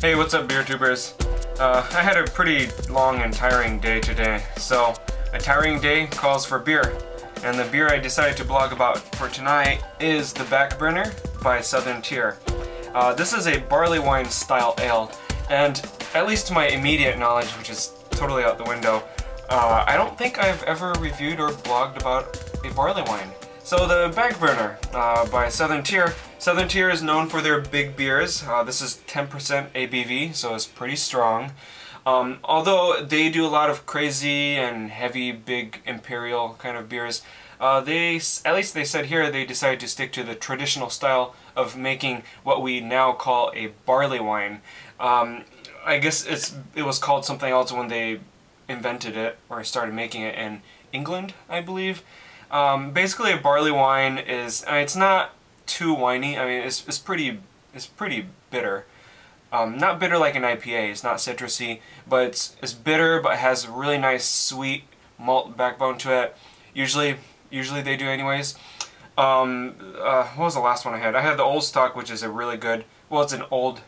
Hey, what's up, beer tubers? I had a pretty long and tiring day today, so a tiring day calls for beer. And the beer I decided to blog about for tonight is the Backburner by Southern Tier. This is a barley wine style ale, and at least to my immediate knowledge, which is totally out the window, I don't think I've ever reviewed or blogged about a barley wine. So the Backburner by Southern Tier. Southern Tier is known for their big beers. This is 10% ABV, so it's pretty strong. Although they do a lot of crazy and heavy, big imperial kind of beers, at least they said here, they decided to stick to the traditional style of making what we now call a barley wine. I guess it was called something else when they invented it or started making it in England, I believe. Basically, a barley wine is, it's not too winey. I mean, it's pretty bitter. Not bitter like an IPA. It's not citrusy, but it's bitter, but has a really nice sweet malt backbone to it. Usually they do, anyways. What was the last one I had? I had the Old Stock, which is a really good. Well, it's an old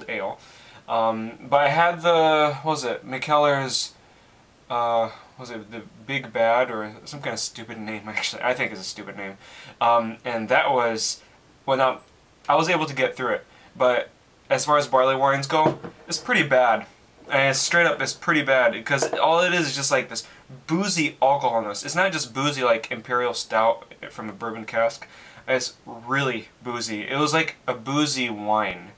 ale. But I had the, what was it? McKellar's. Was it the Big Bad, or some kind of stupid name? Actually, I think it's a stupid name. And that was, well, now I was able to get through it, but as far as barley wines go, it's pretty bad. And it's straight up, it's pretty bad, because all it is just like this boozy alcoholness. It's not just boozy like Imperial Stout from a bourbon cask. It's really boozy. It was like a boozy wine.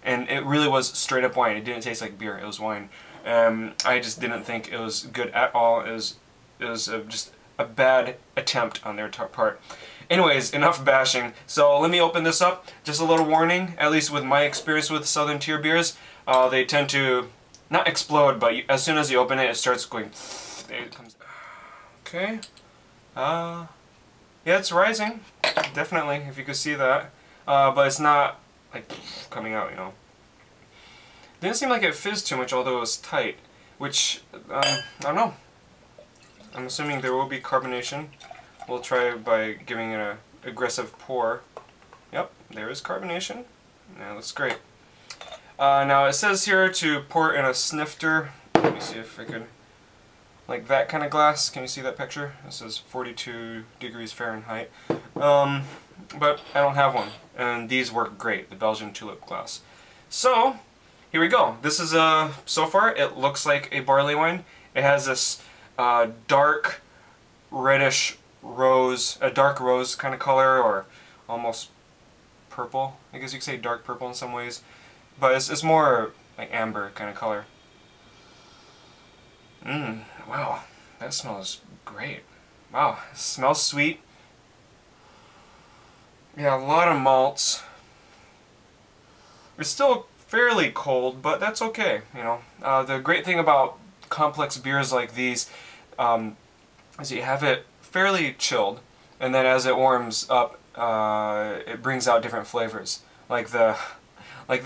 And it really was straight up wine. It didn't taste like beer, it was wine. I just didn't think it was good at all. It was just a bad attempt on their part. Anyways, enough bashing. So let me open this up. Just a little warning, at least with my experience with Southern Tier beers, they tend to not explode, but as soon as you open it, it starts going. It comes. Okay. Yeah, it's rising. Definitely, if you could see that. But it's not like coming out, you know. Didn't seem like it fizzed too much, although it was tight, which, I don't know. I'm assuming there will be carbonation. We'll try by giving it an aggressive pour. Yep, there is carbonation. Yeah, that's great. Now it says here to pour in a snifter. Let me see if I can, like that kind of glass. Can you see that picture? It says 42 degrees Fahrenheit. But I don't have one, and these work great, the Belgian tulip glass. So, here we go. This is, so far, it looks like a barley wine. It has this dark reddish rose, a dark rose kind of color, or almost purple. I guess you could say dark purple in some ways. But it's more like amber kind of color. Wow, that smells great. Wow, it smells sweet. Yeah, a lot of malts. It's still fairly cold, but that's okay, you know. The great thing about complex beers like these is you have it fairly chilled, and then as it warms up, it brings out different flavors. Like the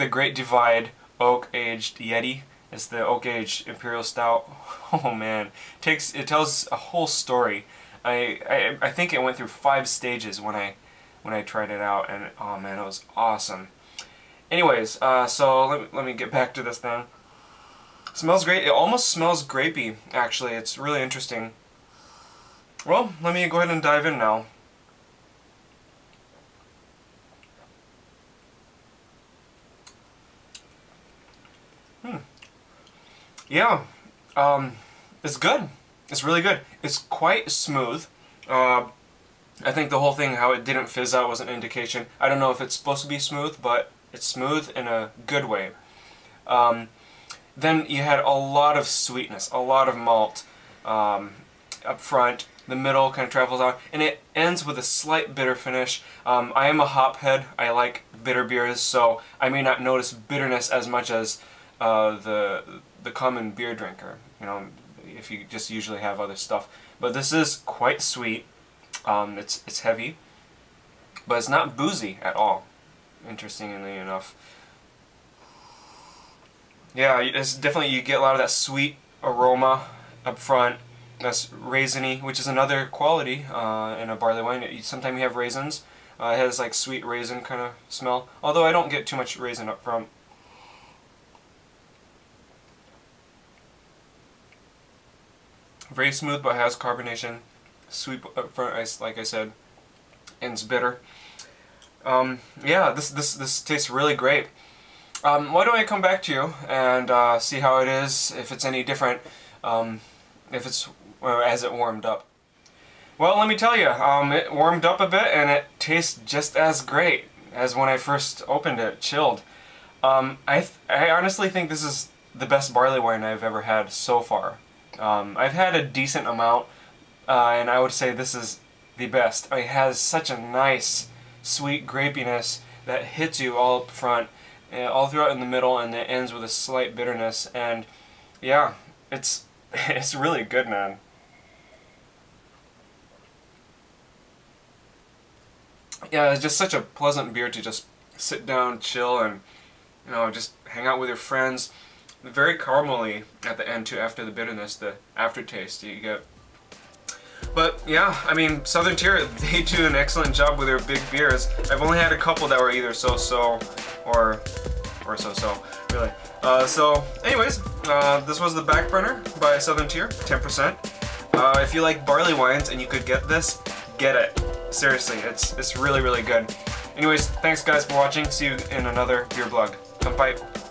Great Divide Oak Aged Yeti. It's the Oak Aged Imperial Stout. Oh man, it tells a whole story. I think it went through 5 stages when I tried it out, and oh man, it was awesome. Anyways, so let me get back to this thing. It smells great. It almost smells grapey, actually. It's really interesting. Well, let me go ahead and dive in now. Yeah, it's good. It's really good. It's quite smooth. I think the whole thing, how it didn't fizz out, was an indication. I don't know if it's supposed to be smooth, but it's smooth in a good way. Then you had a lot of sweetness, a lot of malt up front. The middle kind of travels out, and it ends with a slight bitter finish. I am a hophead. I like bitter beers, so I may not notice bitterness as much as the common beer drinker. You know, if you just usually have other stuff. But this is quite sweet. It's heavy, but it's not boozy at all. Interestingly enough. Yeah, it's definitely, you get a lot of that sweet aroma up front. That's raisiny, which is another quality in a barley wine. Sometimes you have raisins. It has like sweet raisin kind of smell. Although I don't get too much raisin up front. Very smooth, but has carbonation. Sweet front ice, like I said, and it's bitter. Yeah, this tastes really great. Why don't I come back to you and see how it is, if it's any different, if it's as it warmed up. Well, let me tell you, it warmed up a bit and it tastes just as great as when I first opened it, chilled. I honestly think this is the best barley wine I've ever had so far. I've had a decent amount, and I would say this is the best. It has such a nice, sweet grapiness that hits you all up front, all throughout in the middle, and it ends with a slight bitterness. And yeah, it's really good, man. Yeah, it's just such a pleasant beer to just sit down, chill, and just hang out with your friends. Very caramely at the end too, after the bitterness, the aftertaste you get. But yeah, I mean, Southern Tier, they do an excellent job with their big beers. I've only had a couple that were either so-so or so-so, really. So anyways, this was the Back Burner by Southern Tier, 10%. If you like barley wines and you could get this, get it. Seriously, it's really, really good. Anyways, thanks guys for watching. See you in another beer blog. Kampai.